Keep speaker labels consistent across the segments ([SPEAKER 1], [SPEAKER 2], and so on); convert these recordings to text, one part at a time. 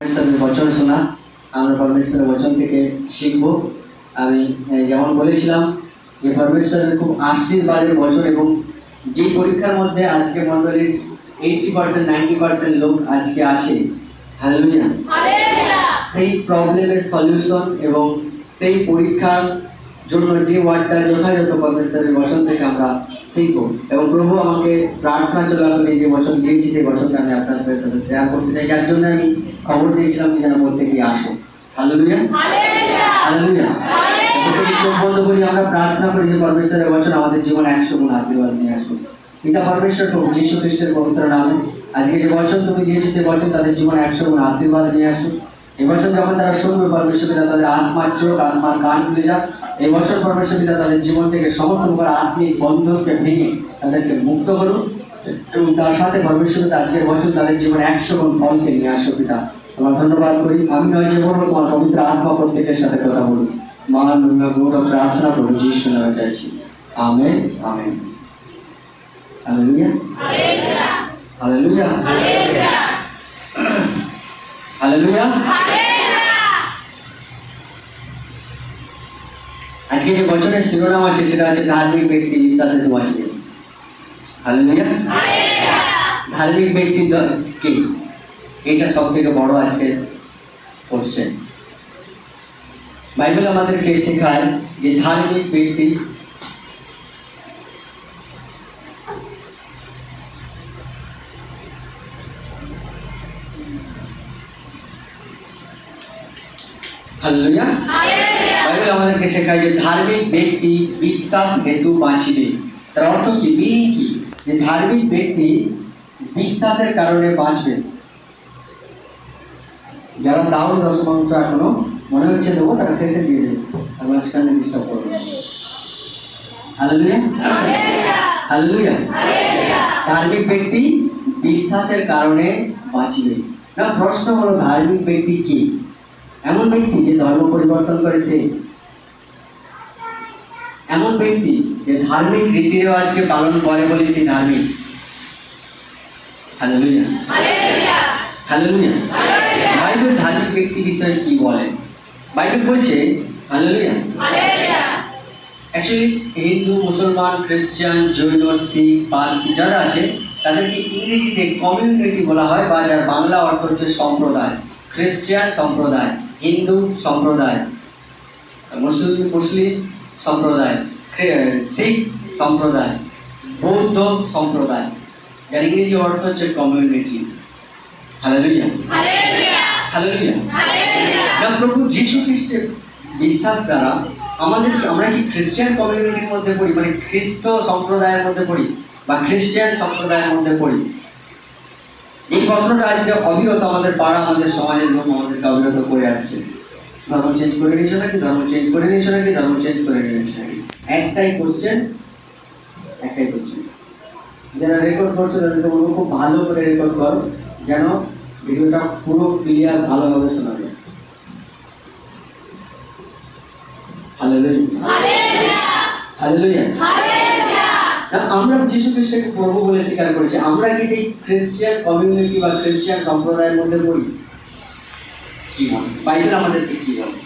[SPEAKER 1] परमेश्वर वचन शोना আমরা परमेश्वर वचन থেকে শিখব। আমি যেমন বলেছিলাম যে परमेश्वরের খুব আশীর্বাদের বচন এবং যে পরীক্ষার মধ্যে আজকে মণ্ডলীর 80% 90% লোক আজকে আছে, হালেলুয়া হালেলুয়া, সেই প্রবলেমের সলিউশন এবং সেই পরীক্ষার জন্য যে ওয়ার্ডটা যথাযথ परमेश्वরের বচন থেকে আমরা শিখব। এবং প্রভু আমাকে প্রার্থনা চলাকালীন যে বচন দিয়েছি সেই বচনটা আমি আপনাদের সাথে শেয়ার করতে চাই, যার জন্য আমি খবর দিয়েছিলাম যে যেন বলতে গিয়ে আসো। Hallelujah hallelujah hallelujah. চোখ বন্ধ করি আমরা প্রার্থনা করি যে परमेश्वরের বচন আমাদের জীবনে 100 গুণ আশীর্বাদ নিয়ে আসুন। পিতা परमेश्वर প্রভু যীশু খ্রিস্টের পবিত্র নামে আজকে যে বচন তুমি দিয়েছো সেই বচন তাদের জীবনে 100 গুণ আশীর্বাদ নিয়ে আসুন। এই বচন যখন তারা শুনবে परमेश्वर পিতা তাদের আত্মার চোখ আত্মার কান খুলে যাক। এই বছর परमेश्वर পিতা তাদের জীবন থেকে সমস্ত প্রকার আত্মিক বন্ধনকে ভেঙে তাদেরকে মুক্ত করুন এবং তার সাথে परमेश्वर পিতা আজকের বচন তাদের জীবনে 100 গুণ ফলকে নিয়ে আসো। পিতা তোমার ধন্যবাদ করি। আমি নয় যে বলবো, তোমার পবিত্র আত্মা প্রত্যেকের সাথে কথা বলুন। মান গৌরব প্রার্থনা করুন যিশু নামে চাইছি, amen amen. Hallelujah hallelujah hallelujah hallelujah. আজকে যে বচনের শিরোনাম আছে সেটা হচ্ছে ধার্মিক ব্যক্তি বিশ্বাসে বাঁচবে। Hallelujah hallelujah. ধার্মিক ব্যক্তি কে? এটা সবথেকে বড় আজকের কোশ্চেন। বাইবেল আমাদেরকে শেখায় যে ধার্মিক ব্যক্তি হালেলুয়া হালেলুয়া। বাইবেল আমাদেরকে শেখায় যে ধার্মিক ব্যক্তি বিশ্বাস হেতু বাঁচিবে। তার অর্থ কি? মিনিং কি? যে ধার্মিক ব্যক্তি বিশ্বাসের কারণে বাঁচবে। যারা দাউদ দশমাংশ এখনো মনে হচ্ছে দেবো তারা শেষে দিয়ে দেবে, আমি মাঝখানে ডিস্টার্ব করবো। Hallelujah hallelujah hallelujah. ধার্মিক ব্যক্তি বিশ্বাসের কারণে বাঁচবে। না, প্রশ্ন হলো ধার্মিক ব্যক্তি কি? এমন ব্যক্তি যে ধর্ম পরিবর্তন করেছে, এমন ব্যক্তি যে ধার্মিক রীতি রেওয়াজকে পালন করে বলে সে ধার্মিক। Hallelujah hallelujah hallelujah. বাইবেল ধার্মিক ব্যক্তি বিষয়ে কি বলে? বাইবেল বলছে হালেলুয়া হালেলুয়া, অ্যাকচুয়ালি হিন্দু মুসলমান খ্রিস্টান জৈন শিখ পারসি যারা আছে তাদেরকে ইংরেজিতে কমিউনিটি বলা হয়, বা যার বাংলা অর্থ হচ্ছে সম্প্রদায়। খ্রিস্টান সম্প্রদায়, হিন্দু সম্প্রদায়, মুসলিম সম্প্রদায়, শিখ সম্প্রদায়, বৌদ্ধ সম্প্রদায়, যার ইংরেজি অর্থ হচ্ছে community. Hallelujah hallelujah hallelujah hallelujah. প্রভু যীশু খ্রিস্টের বিশ্বাস দ্বারা আমরা কি খ্রিস্টান কমিউনিটির মধ্যে পড়ি, মানে খ্রিস্ট সম্প্রদায়ের মধ্যে পড়ি বা খ্রিস্টান সম্প্রদায়ের মধ্যে পড়ি? এই প্রশ্নটা আজকে অবিরত আমাদের পাড়া, আমাদের সমাজের লোক আমাদেরকে অবিরত করে আসছে। ধর্ম চেঞ্জ করে নিয়েছো নাকি, ধর্ম চেঞ্জ করে নিয়েছো নাকি, ধর্ম চেঞ্জ করে নিয়েছো নাকি, একটাই কোশ্চেন, একটাই কোশ্চেন। যারা রেকর্ড করছো তাদেরকে বলবো খুব ভালো করে রেকর্ড করো, যেন ভিডিওটা পুরো ক্লিয়ার ভালোভাবে শোনা যায়। Hallelujah hallelujah hallelujah. আমরা যীশু খ্রিস্টকে প্রভু বলে স্বীকার করেছি, আমরা কি সেই খ্রিস্টান কমিউনিটি বা খ্রিস্টান সম্প্রদায়ের মধ্যে পড়ি? কি বলে বাইবেল আমাদেরকে? কি বলে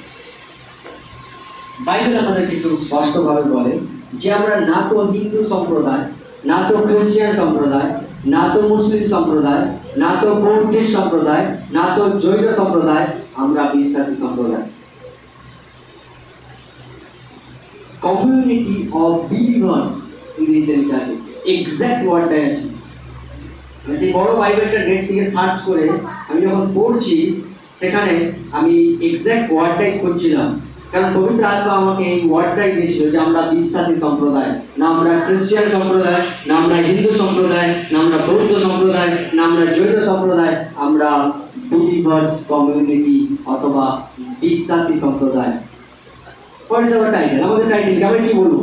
[SPEAKER 1] বাইবেল আমাদেরকে খুব স্পষ্টভাবে বলে যে আমরা না তো হিন্দু সম্প্রদায়, না তো খ্রিস্টান সম্প্রদায়, না তো মুসলিম সম্প্রদায়, না তো বৌদ্ধ সম্প্রদায়, না তো জৈন সম্প্রদায়, আমরা বিশ্বাসী সম্প্রদায়। কমিউনিটি অফ বিলিভার্স ইংরেজিতে লেখা আছে, এক্সাক্ট ওয়ার্ডটাই আছে। সেই বড় বাইবেলটা নেট থেকে সার্চ করে আমি যখন পড়ছি সেখানে আমি এক্সাক্ট ওয়ার্ডটাই খুঁজছিলাম, কারণ পবিত্র আত্মা আমাকে এই ওয়ার্ডটাই দিয়েছিল যে আমরা বিশ্বাসী সম্প্রদায়, না আমরা খ্রিস্টান সম্প্রদায়, না আমরা হিন্দু সম্প্রদায়, না আমরা বৌদ্ধ সম্প্রদায়, না আমরা জৈন সম্প্রদায়, আমরা বিলিভার্স কমিউনিটি অথবা বিশ্বাসী সম্প্রদায়। What is our title? আমাদের টাইটেল কি? আমরা কি বলবো?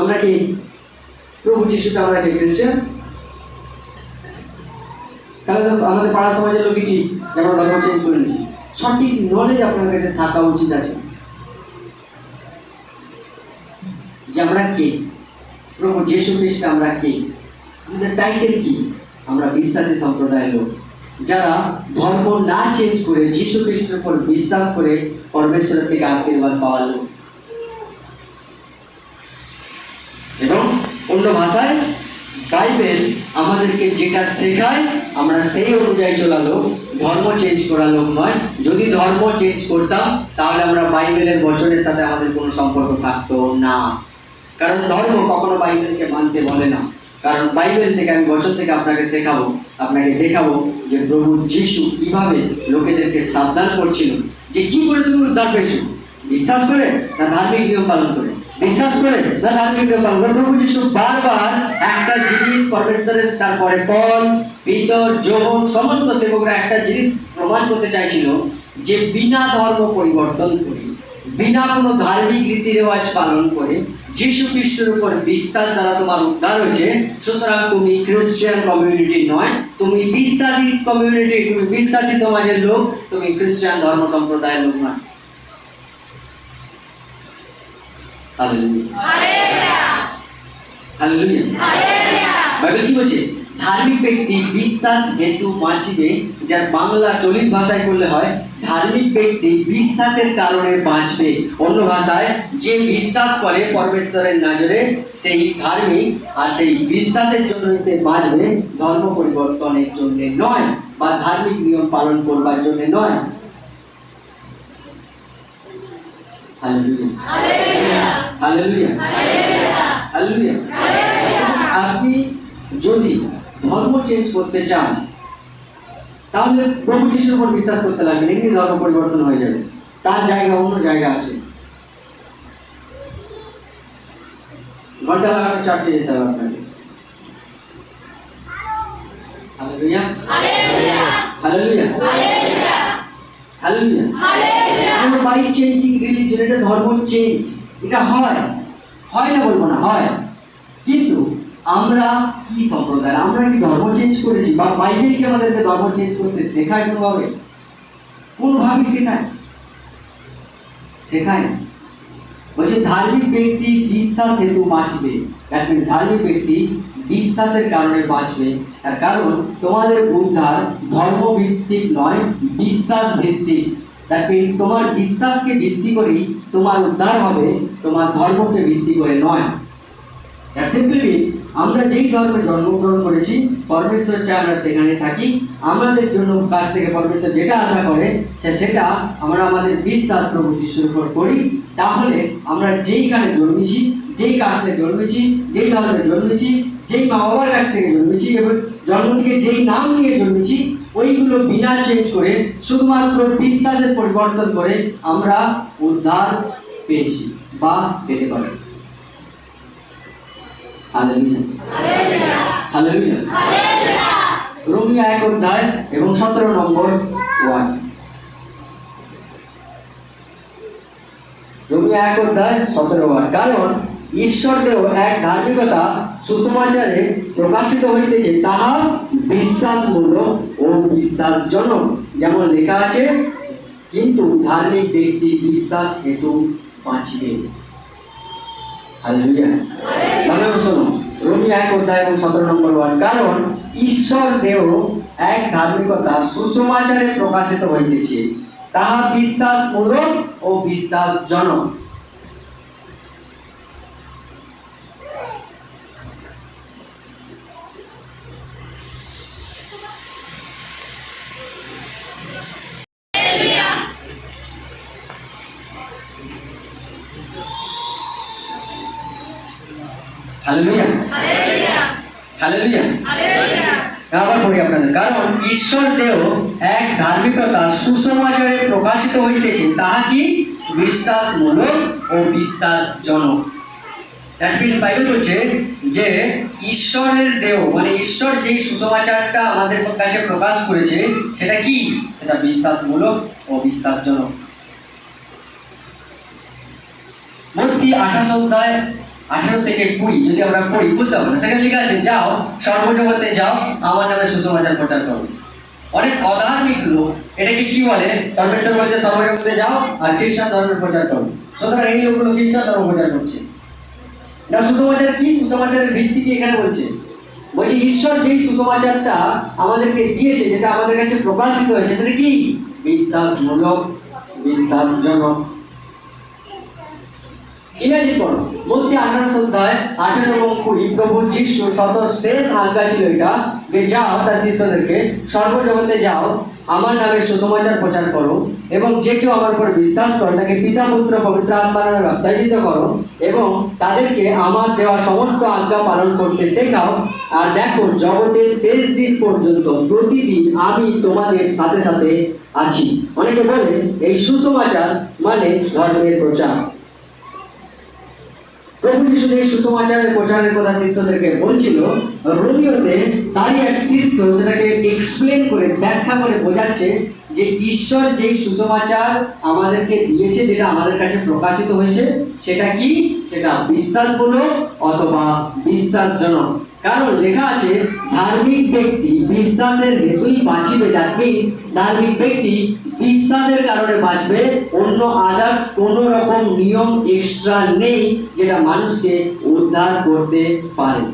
[SPEAKER 1] আমরা কি প্রভু যিশুতে আমরা কি খ্রিস্টান? তাহলে আমাদের পাড়া সমাজের লোকই ঠিক যে আমরা ধর্ম চেঞ্জ করে নিচ্ছি। সঠিক নলেজ আপনার কাছে থাকা উচিত আছে যে আমরা কে, প্রভু যীশু খ্রিস্ট আমরা কে, আমাদের টাইটেল কি? আমরা বিশ্বাসী সম্প্রদায়ের লোক। যারা ধর্ম না চেঞ্জ করে যীশু খ্রিস্টের উপর বিশ্বাস করে পরমেশ্বরের থেকে আশীর্বাদ পাওয়ার লোক। এবং অন্য ভাষায় বাইবেল আমাদেরকে যেটা শেখায় আমরা সেই অনুযায়ী চলা লোক, ধর্ম চেঞ্জ করা লোক নয়। যদি ধর্ম চেঞ্জ করতাম তাহলে আমরা বাইবেলের বচনের সাথে আমাদের কোনো সম্পর্ক থাকতো না। কারণ ধর্ম কখনো বাইবেলকে মানতে বলে না। কারণ বাইবেল থেকে আমি বচন থেকে আপনাকে শেখাবো, আপনাকে দেখাবো যে প্রভু যিশু কিভাবে লোকেদেরকে সাবধান করছিল যে কি করে তুমি উদ্ধার পেয়েছো, বিশ্বাস করে না ধার্মিক নিয়ম পালন করে, বিশ্বাস করে না ধার্মিক নিয়ম পালন করে। প্রভু যিশু বারবার একটা জিনিস পরমেশ্বরের, তারপরে পল, পিতর, যোহন সমস্ত সেবকরা একটা জিনিস প্রমাণ করতে চাইছিল যে বিনা ধর্ম পরিবর্তন করে, বিনা কোনো ধার্মিক রীতি রেওয়াজ পালন করে যীশু খ্রিস্টের উপর বিশ্বাস দ্বারা তোমার উদ্ধার হয়েছে, সুতরাং তুমি খ্রিস্টান কমিউনিটি নয়, তুমি বিশ্বাসী কমিউনিটি, তুমি বিশ্বাসী সমাজের লোক, তুমি খ্রিস্টান ধর্ম সম্প্রদায়ের লোক নয়। বাইবেল কি বলছে? ধার্মিক ব্যক্তি বিশ্বাস হেতু বাঁচিবে, যার বাংলা চলিত ভাষায় করলে হয় ধার্মিক ব্যক্তি বিশ্বাসের কারণে বাঁচবে। অন্য ভাষায় যে বিশ্বাস করে পরমেশ্বরের নজরে সেই ধার্মিক, আর সেই বিশ্বাসের জন্য সে বাঁচবে, ধর্ম পরিবর্তনের জন্য নয় বা ধার্মিক নিয়ম পালন করবার জন্য নয়। আপনি যদি ধর্ম চেঞ্জ করতে চান তাহলে প্রভু যিশুর উপর বিশ্বাস করতে লাগবেন, এমনি ধর্ম পরিবর্তন হয়ে যাবে। তার জায়গা অন্য জায়গা আছে। ঘন্টা লাগানো চার্চে যেতে হবে আপনাকে। Hallelujah, hallelujah, hallelujah, hallelujah, hallelujah. By changing religion, এটা ধর্ম চেঞ্জ, এটা হয় না বলবো না, হয়। কিন্তু আমরা কি সম্প্রদায়, আমরা কি ধর্ম চেঞ্জ করেছি? বা বাইবেল কি আমাদেরকে ধর্ম চেঞ্জ করতে শেখায়? কোনোভাবে শেখায় না। বলছে ধার্মিক ব্যক্তি বিশ্বাস হেতু বাঁচবে। দ্যাট মিনস ধার্মিক ব্যক্তি বিশ্বাসের কারণে বাঁচবে। তার কারণ তোমাদের উদ্ধার ধর্ম ভিত্তিক নয়, বিশ্বাস ভিত্তিক। দ্যাট মিনস তোমার বিশ্বাসকে ভিত্তি করেই তোমার উদ্ধার হবে, তোমার ধর্মকে ভিত্তি করে নয়। দ্যাট সিম্পলি মিনস আমরা যেই ধর্মে জন্মগ্রহণ করেছি, পরমেশ্বর চাই আমরা সেখানে থাকি। আমাদের জন্য কাছ থেকে পরমেশ্বর যেটা আশা করে সেটা আমরা আমাদের বিশ্বাস প্রভু যিশুর উপর করি। তাহলে আমরা যেইখানে জন্মেছি, যেই কাস্টে জন্মেছি, যেই ধর্মে জন্মেছি, যেই মা বাবার কাছ থেকে জন্মেছি এবং জন্ম থেকে যেই নাম নিয়ে জন্মেছি, ওইগুলো বিনা চেঞ্জ করে শুধুমাত্র বিশ্বাসের পরিবর্তন করে আমরা উদ্ধার পেয়েছি বা পেতে পারি। Hallelujah, hallelujah, hallelujah. রোমিও 1 অধ্যায় এবং 17 নম্বর ওয়ার্ড। রোমিও 1 অধ্যায় 17 ওয়ার্ড। কারণ ঈশ্বর দেও এক ধার্মিকতা সুসমাচারে প্রকাশিত হইতেছে, তাহা বিশ্বাসমূলক ও বিশ্বাসজনক, যেমন লেখা আছে, কিন্তু ধার্মিক ব্যক্তি বিশ্বাস হেতু বাঁচিবে। হালেলুয়া। বাংলা শোনো, রোমিও 1 অধ্যায় এবং 17 নম্বর ওয়ার্ড। কারণ ঈশ্বর দেও এক ধার্মিকতা সুসমাচারে প্রকাশিত হইতেছে, তাহা বিশ্বাসমূলক ও বিশ্বাসজনক। Hallelujah, hallelujah, hallelujah, hallelujah. আবার পড়ি আপনাদের। কারণ ঈশ্বর দেও এক ধার্মিকতা সুসমাচারে প্রকাশিত হইতেছে, তাহা কি বিশ্বাসমূলক ও বিশ্বাসজনক। দ্যাট মিনস বাইবেল বলছে যে ঈশ্বরের দেও মানে ঈশ্বর যেই সুসমাচারটা আমাদের কাছে প্রকাশ করেছে সেটা কি? সেটা বিশ্বাসমূলক ও বিশ্বাসজনক। মত্তি 28 অধ্যায় 18 থেকে 20 যদি আমরা পড়ি বুঝতে পারবো না। সেখানে লেখা আছে, যাও সর্বজগতে যাও, আমার নামে সুসমাচার প্রচার করো। অনেক অধার্মিক লোক এটাকে কি বলে? পরমেশ্বর বলছে সর্বজগতে যাও আর খ্রিস্টান ধর্মের প্রচার করো। সুতরাং এই লোকগুলো খ্রিস্টান ধর্ম প্রচার করছে। না, সুসমাচার কি? সুসমাচারের ভিত্তি কি এখানে বলছে? বলছে ঈশ্বর যেই সুসমাচারটা আমাদেরকে দিয়েছে, যেটা আমাদের কাছে প্রকাশিত হয়েছে, সেটা কি? বিশ্বাসমূলক, বিশ্বাসজনক। ইমাজিন করো, মধ্যে 18 অধ্যায় 18 এবং 20 প্রভু যিশু শেষ আজ্ঞা ছিল এটা, যে যাও তার শিষ্যদেরকে সর্বজগতে যাও, আমার নামে সুসমাচার প্রচার করো, এবং যে কেউ আমার উপর বিশ্বাস করে তাকে পিতা পুত্র পবিত্র আত্মার নামে বাপ্তাইজিত করো, এবং তাদেরকে আমার দেওয়া সমস্ত আজ্ঞা পালন করতে শেখাও। আর দেখো, জগতের শেষ দিন পর্যন্ত প্রতিদিন আমি তোমাদের সাথে সাথে আছি। অনেকে বলে এই সুসমাচার মানে ধর্মের প্রচার। প্রভু যিশু এই সুসমাচারের প্রচারের কথা শিষ্যদেরকে বলছিল, রোমিওতে তারই এক শিষ্য সেটাকে এক্সপ্লেন করে, ব্যাখ্যা করে বোঝাচ্ছে যে ঈশ্বর যেই সুসমাচার আমাদেরকে দিয়েছে, যেটা আমাদের কাছে প্রকাশিত হয়েছে, সেটা কি? সেটা বিশ্বাসমূলক অথবা বিশ্বাসজনক। কারণ লেখা আছে, ধার্মিক ব্যক্তি বিশ্বাসের হেতুই বাঁচিবে। ধার্মিক ব্যক্তি বিশ্বাসের কারণে বাঁচবে। অন্য আদার্স কোন রকম নিয়ম এক্সট্রা নেই যেটা মানুষকে উদ্ধার করতে পারে।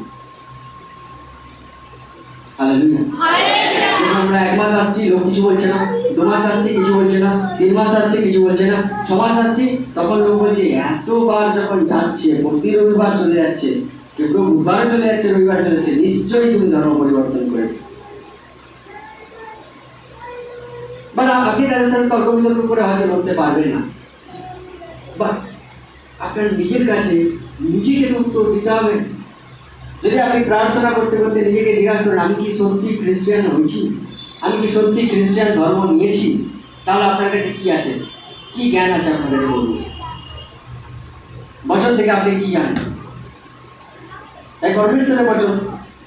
[SPEAKER 1] আমরা 1 মাস আসছি, লোক কিছু বলছে না। 2 মাস আসছি, কিছু বলছে না। 3 মাস আসছি, কিছু বলছে না। 6 মাস আসছি, তখন লোক বলছে এতবার যখন যাচ্ছে, প্রতি রবিবার চলে যাচ্ছে, কেউ বুধবার চলে যাচ্ছে, রবিবার চলে যাচ্ছে, নিশ্চয়ই তুমি ধর্ম পরিবর্তন করেছো। বাট আপনি তাদের সাথে তর্ক বিতর্ক করে হয়তো বলতে পারবেন না, বাট আপনার নিজের কাছে নিজেকে তো উত্তর দিতে হবে। যদি আপনি প্রার্থনা করতে করতে নিজেকে জিজ্ঞাসা করেন, আমি কি সত্যি খ্রিস্টান হয়েছি, আমি কি সত্যি খ্রিস্টান ধর্ম নিয়েছি, তাহলে আপনার কাছে কি আছে, কি জ্ঞান আছে আপনার কাছে? বলুন, বছর থেকে আপনি কি জানেন? তাই পরমেশ্বরের বচন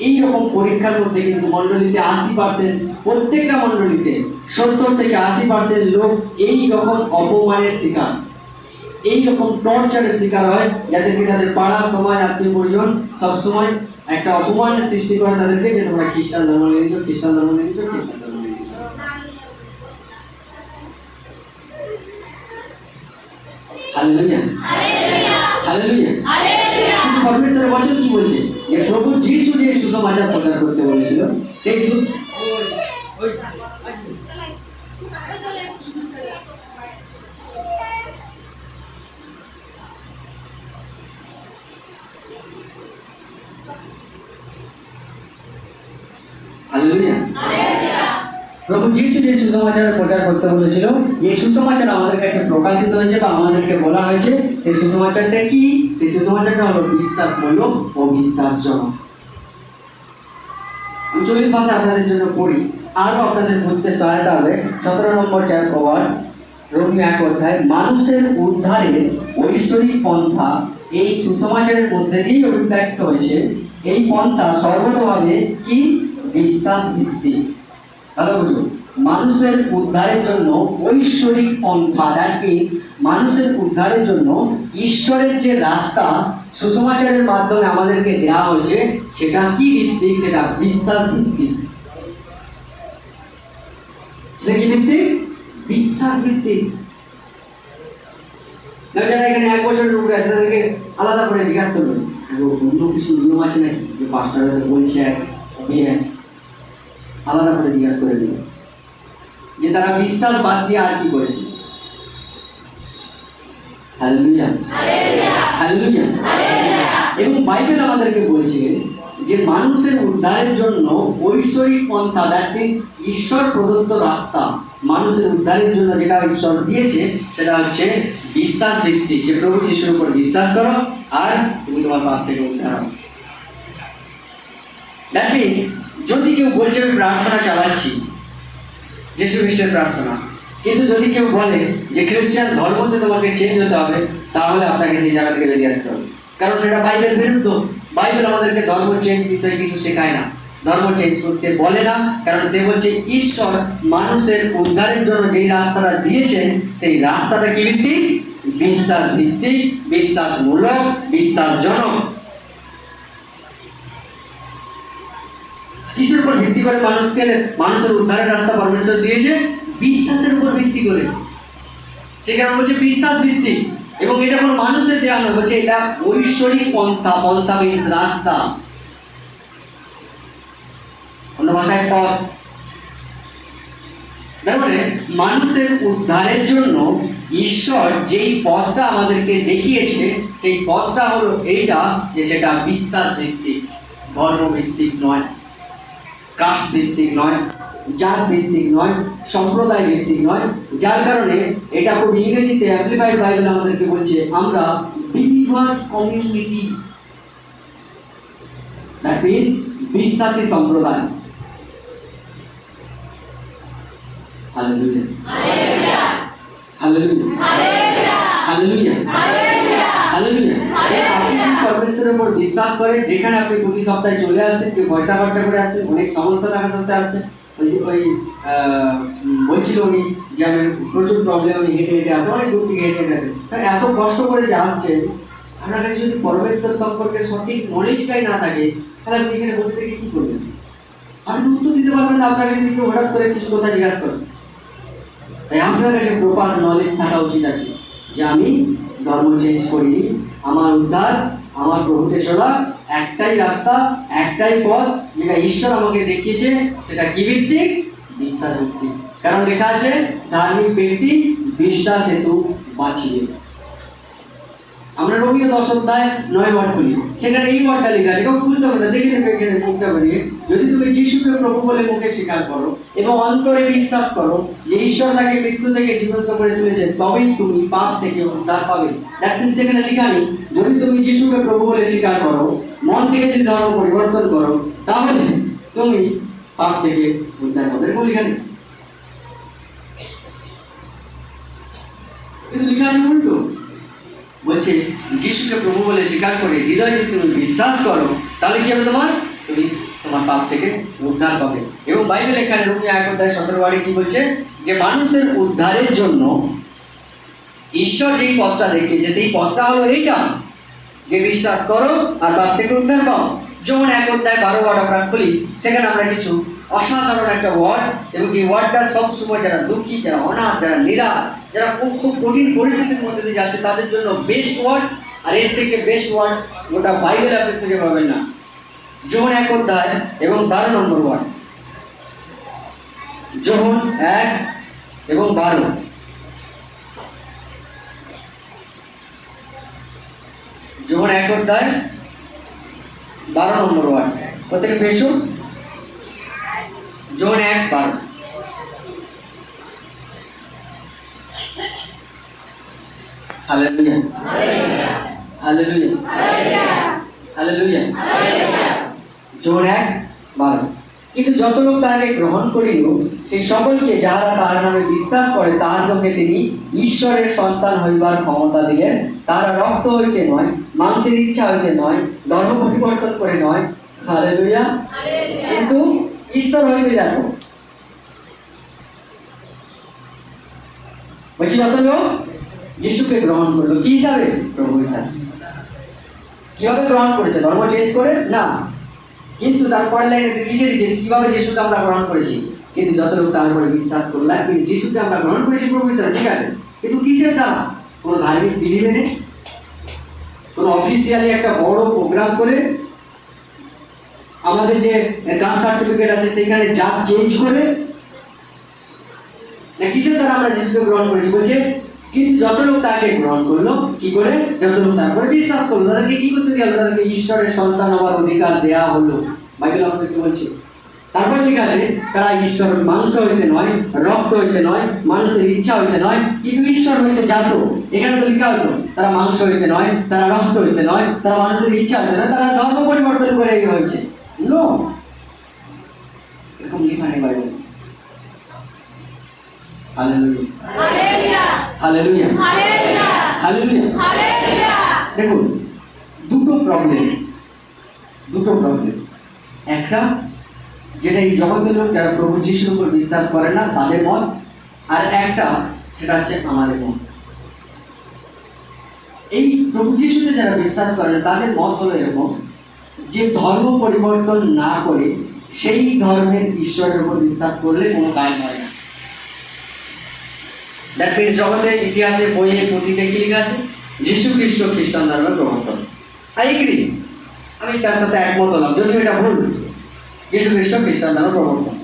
[SPEAKER 1] এইরকম পরীক্ষার মধ্যে কিন্তু মন্ডলীতে 80%, প্রত্যেকটা মন্ডলীতে 70 থেকে 80% লোক এই রকম অপমানের শিকার, এই রকম টর্চারের শিকার হয়, যাদেরকে তাদের পাড়া, সমাজ, আত্মীয় পরিজন সবসময় একটা অপমানের সৃষ্টি করে তাদেরকে, যে তোমরা খ্রিস্টান ধর্ম নিয়েছো, খ্রিস্টান ধর্ম নিয়েছো, খ্রিস্টান ধর্ম নিয়েছো। Hallelujah, hallelujah, hallelujah. পরমেশ্বরের বচন কি বলছে? যে প্রভু যিশু যে সুসমাচার প্রচার করতে বলেছিল, সেই প্রভু যিশু যে সুসমাচার প্রচার করতে বলেছিল, এই সুসমাচার আমাদের কাছে প্রকাশিত হয়েছে বা আমাদেরকে বলা হয়েছে। সেই সুসমাচারটা কি? সেই সুসমাচারটা হলো বিশ্বাসমূলক ও বিশ্বাসজনক। আমি 40 ভাষা আপনাদের জন্য পড়ি, আরো আপনাদের বুঝতে সহায়তা হবে। 17 নম্বর ওয়ার্ড, রোমীয় 1 অধ্যায়, মানুষের উদ্ধারের ঐশ্বরিক পন্থা এই সুসমাচারের মধ্যে দিয়েই অভিব্যক্ত হয়েছে। এই পন্থা সর্বতভাবে কি? বিশ্বাস ভিত্তিক। তাহলে বুঝুন, মানুষের উদ্ধারের জন্য ঐশ্বরিক পন্থা, দ্যাট মিন্স মানুষের উদ্ধারের জন্য ঈশ্বরের যে রাস্তা সুসমাচারের মাধ্যমে আমাদেরকে দেওয়া হয়েছে, সেটা কি ভিত্তিক? সেটা বিশ্বাস ভিত্তিক। সেটা কি ভিত্তিক? বিশ্বাস ভিত্তিক। যারা এখানে 1 বছরের উপরে আছে, তাদেরকে আলাদা করে জিজ্ঞাসা করবেন, অন্য কিছু নিয়ম আছে নাকি, যে পাঁচটা বলছে আলাদা করে জিজ্ঞাসা করে দিল যে তারা বিশ্বাস বাদ দিয়ে আর কি করেছে। Hallelujah, hallelujah. এবং বাইবেল আমাদেরকে বলছে যে মানুষের উদ্ধারের জন্য ঐশ্বরিক পন্থা, দ্যাট মিন্স ঈশ্বর প্রদত্ত রাস্তা মানুষের উদ্ধারের জন্য যেটা ঈশ্বর দিয়েছে, সেটা হচ্ছে বিশ্বাস ভিত্তিক। যে প্রভু যিশুর উপর বিশ্বাস করো আর তুমি তোমার পাপ থেকে উদ্ধার হও। দ্যাট মিন্স যদি কেউ বলছে আমি প্রার্থনা চালাচ্ছি, যিশু খ্রিস্টের প্রার্থনা, কিন্তু যদি কেউ বলে যে খ্রিস্টান ধর্মতে তোমাকে চেঞ্জ হতে হবে, তাহলে আপনাকে সেই জায়গা থেকে বেরিয়ে আসতে হবে। কারণ সেটা বাইবেল বিরুদ্ধ। বাইবেল আমাদেরকে ধর্ম চেঞ্জ বিষয়ে কিছু শেখায় না, ধর্ম চেঞ্জ করতে বলে না। কারণ সে বলছে ঈশ্বর মানুষের উদ্ধারের জন্য যেই রাস্তাটা দিয়েছেন, সেই রাস্তাটা কি ভিত্তিক? বিশ্বাস ভিত্তিক, বিশ্বাসমূলক, বিশ্বাসজনক। কিসের উপর ভিত্তি করে মানুষের উদ্ধারের রাস্তা পরমেশ্বর দিয়েছে? বিশ্বাসের উপর ভিত্তি করে। সেখানে বলছে বিশ্বাস ভিত্তিক, এবং এটা কোনো মানুষের দেওয়া নয়, বলছে এটা ঐশ্বরিক পন্থা। পন্থা মিন্স রাস্তা। অন্য ভাষায় পথ। তার মানে মানুষের উদ্ধারের জন্য ঈশ্বর যেই পথটা আমাদেরকে দেখিয়েছে সেই পথটা হলো এইটা, যে সেটা বিশ্বাস ভিত্তিক, ধর্ম ভিত্তিক নয়, কাস্ট ভিত্তিক নয়, জাত ভিত্তিক নয়, সম্প্রদায় ভিত্তিক নয়। যার কারণে এটা খুব ইংরেজিতে অ্যাপ্লিফাইড বাইবেল আমাদেরকে বলছে আমরা বিলিভার্স কমিউনিটি, দ্যাট মিন্স বিশ্বাসী সম্প্রদায়। Hallelujah hallelujah hallelujah hallelujah. আপনি যদি পরমেশ্বরের উপর বিশ্বাস করেন, যেখানে আপনি প্রতি সপ্তাহে চলে আসেন, কেউ পয়সা খরচা করে আসছেন, অনেক সমস্যা থাকার সাথে আসছেন, ওই বলছিল উনি যে আমি প্রচুর প্রবলেম, আমি হেঁটে হেঁটে আসে, অনেক দূর থেকে হেঁটে হেঁটে আসে, এত কষ্ট করে যে আসছে, আপনার কাছে যদি পরমেশ্বর সম্পর্কে সঠিক নলেজটাই না থাকে, তাহলে আপনি এখানে বসে থেকে কি করবেন? আপনি তো উত্তর দিতে পারবেন না। আপনাকে যদি কেউ হঠাৎ করে কিছু কথা জিজ্ঞাসা করেন, তাই আপনার কাছে প্রপার নলেজ থাকা উচিত আছে যে আমি ধর্ম চেঞ্জ করিনি, আমার উদ্ধার, আমার প্রভুতে চলা একটাই রাস্তা, একটাই পথ, যেটা ঈশ্বর আমাকে দেখিয়েছে, সেটা কি ভিত্তিক? বিশ্বাস ভিত্তিক। কারণ লেখা আছে ধার্মিক ব্যক্তি বিশ্বাস হেতু বাঁচিয়ে। আমরা রোমীয় 10:9 খুলি, সেখানে এই ওয়ার্ডটা লেখা আছে, কেউ খুলতে হবে না, দেখে নেবে এখানে মুখটা বেরিয়ে। যদি তুমি যিশুকে প্রভু বলে মুখে স্বীকার করো এবং অন্তরে বিশ্বাস করো যে ঈশ্বর তাকে মৃত্যু থেকে জীবন্ত করে তুলেছে, তবেই তুমি পাপ থেকে উদ্ধার পাবে। দ্যাট মিন্স সেখানে লেখা নেই যদি তুমি যিশুকে প্রভু বলে স্বীকার করো, মন থেকে যদি ধর্ম পরিবর্তন করো, তাহলে তুমি পাপ থেকে উদ্ধার পাবে, এরকম লেখা নেই। কিন্তু লেখা আছে উল্টো, বলছে যিশুকে প্রভু বলে স্বীকার করে হৃদয়ে যদি তুমি বিশ্বাস করো, তাহলে কি হবে? তুমি তোমার পাপ থেকে উদ্ধার পাবে। এবং বাইবেল এখানে রোমীয় 1:17 কি বলছে? যে মানুষের উদ্ধারের জন্য ঈশ্বর যেই পথটা দেখিয়েছে, সেই পথটা হলো এইটা, যে বিশ্বাস করো আর পাপ থেকে উদ্ধার পাও। যেমন 1:12 আমরা খুলি, সেখানে আমরা কিছু অসাধারণ একটা ওয়ার্ড, এবং যে ওয়ার্ডটা সবসময় যারা দুঃখী, যারা অনাথ, যারা নিরাশ, যারা খুব খুব কঠিন পরিস্থিতির মধ্যে দিয়ে যাচ্ছে, তাদের জন্য বেস্ট ওয়ার্ড, আর এর থেকে বেস্ট ওয়ার্ড গোটা বাইবেল আপনি খুঁজে পাবেন না। যোহন 1:12 ওয়ার্ড, যোহন 1:12। যোহন 1:12 ওয়ার্ড কোথেকে পেয়েছো? যোহন 1:12। Hallelujah hallelujah hallelujah. যোহন 1:12। কিন্তু যত লোক তাহাকে গ্রহণ করিল, সেই সকলকে যাহারা তাহার নামে বিশ্বাস করে, তাহার লোকে তিনি ঈশ্বরের সন্তান হইবার ক্ষমতা দিলেন। তাহারা রক্ত হইতে নয়, মাংসের ইচ্ছা হইতে নয়, ধর্ম পরিবর্তন করে নয়, হালেলুয়া, কিন্তু ঈশ্বর হইতে জানো। বলছি যত লোক যিশুকে গ্রহণ করলো, কি হিসাবে? প্রভু হিসাবে। কিভাবে গ্রহণ করেছে? ধর্ম চেঞ্জ করে না, কিন্তু তারপরে লাইনে লিখে দিয়েছে কিভাবে যিশুকে আমরা গ্রহণ করেছি। কিন্তু যত লোক তার উপরে বিশ্বাস করলো, কিন্তু যিশুকে আমরা গ্রহণ করেছি প্রভু হিসাবে, ঠিক আছে, কিন্তু কিসের দ্বারা? কোনো ধার্মিক বিধি মেনে, কোনো অফিসিয়ালি একটা বড় প্রোগ্রাম করে, আমাদের যে কাস্ট সার্টিফিকেট আছে সেখানে জাত চেঞ্জ করে, না কিসের দ্বারা আমরা যিশুকে গ্রহণ করেছি? বলছে কিন্তু যত লোক তাকে গ্রহণ করলো, কি করে? যত লোক তার উপরে বিশ্বাস করলো, তাদেরকে কি করতে দেওয়া হলো? তাদেরকে ঈশ্বরের সন্তান হওয়ার অধিকার দেওয়া হলো। বাইবেল আমাদেরকে বলছে। তারপরে লেখা আছে তারা ঈশ্বর মাংস হইতে নয়, রক্ত হইতে নয়, মানুষের ইচ্ছা হইতে নয়, কিন্তু ঈশ্বর হইতে জাত। এখানে তো লেখা হতো তারা মাংস হইতে নয়, তারা রক্ত হইতে নয়, তারা মানুষের ইচ্ছা হইতে নয়, তারা ধর্ম পরিবর্তন করে হয়েছে। নো, এরকম লেখা নেই Bible. Hallelujah hallelujah hallelujah hallelujah. দেখুন, দুটো প্রবলেম। একটা যেটা এই জগতের লোক যারা প্রভু যিশুর উপর বিশ্বাস করে না তাদের মত, আর একটা সেটা হচ্ছে আমাদের মত। এই প্রভু যিশুতে যারা বিশ্বাস করে না তাদের মত হলো এরকম যে ধর্ম পরিবর্তন না করে সেই ধর্মের ঈশ্বরের উপর বিশ্বাস করলে কোনো কাজ হয় না। দ্যাট মিনস জগতের ইতিহাসে, বইয়ে, পুঁথিতে কি লেখা আছে? যিশু খ্রিস্ট খ্রিস্টান ধর্মের প্রবর্তন। আই এগ্রি, আমি তার সাথে একমত হলাম, যদিও এটা ভুল। যীশু খ্রিস্ট খ্রিস্টান ধর্ম প্রবর্তন।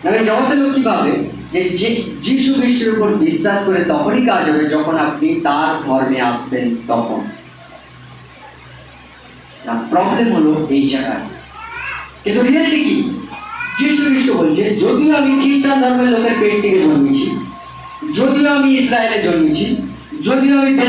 [SPEAKER 1] মানে জগতের লোক কি ভাবে যে যীশু খ্রিস্টের উপর বিশ্বাস করে তখনই কাজ হবে যখন আপনি তার ধর্মে আসবেন তখন। প্রবলেম হলো এই জায়গায়। কিন্তু রিয়েলিটি কি? যীশু খ্রিস্ট বলছে যদিও আমি খ্রিস্টান ধর্মের লোকের পেট থেকে জন্মেছি, যদিও আমি ইসরায়েলে জন্মেছি, যদিও আমি